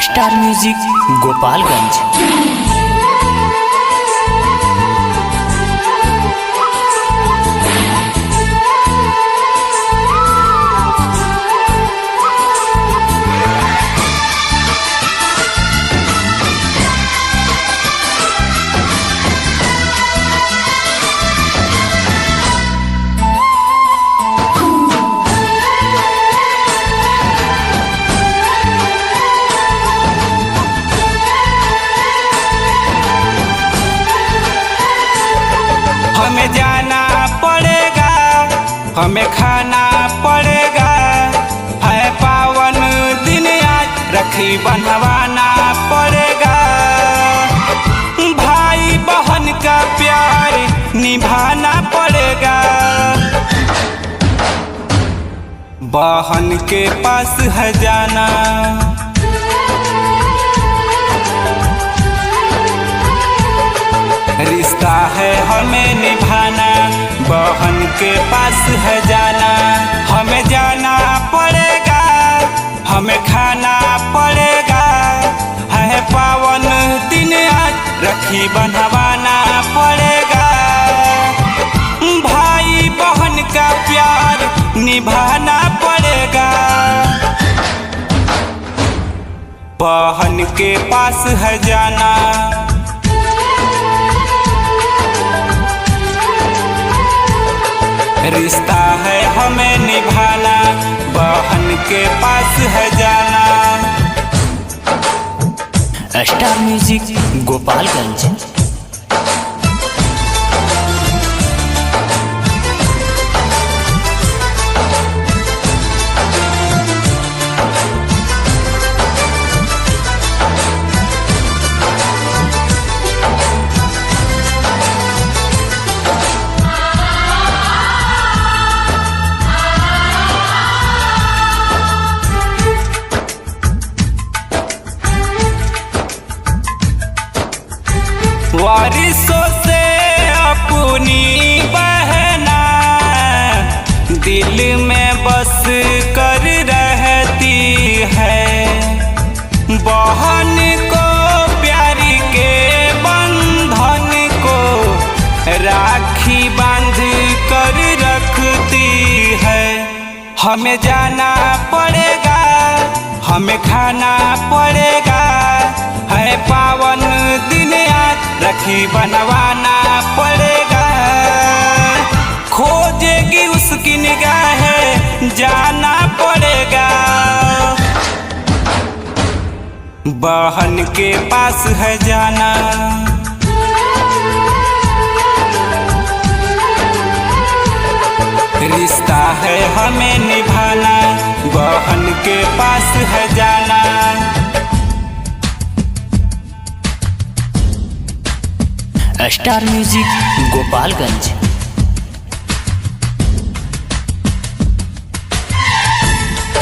Star music Gopalganj. हमें जाना पड़ेगा, हमें खाना पड़ेगा, है पावन दिन आज राखी बंधवाना पड़ेगा। भाई बहन का प्यार निभाना पड़ेगा। बहन के पास है जाना, रिश्ता है हमें निभाना। बहन के पास है जाना, हमें जाना पड़ेगा, हमें खाना पड़ेगा, है पावन दिन आज राखी बंधवाना पड़ेगा। भाई बहन का प्यार निभाना पड़ेगा। बहन के पास है जाना, रिश्ता है हमें निभाना। बहन के पास है जाना। Star music Gopalganj. वारिसों से अपनी बहना दिल में बस कर रहती है। बहन को प्यारी के बंधन को राखी बांध कर रखती है। हमें जाना पड़ेगा, हमें खाना पड़ेगा, है पावन दिन आज राखी बनवाना पड़ेगा। खोजेगी उसकी निगाहें जाना पड़ेगा। बहन के पास है जाना, रिश्ता है हमें निभाना। बहन के पास है जाना। Star music Gopalganj.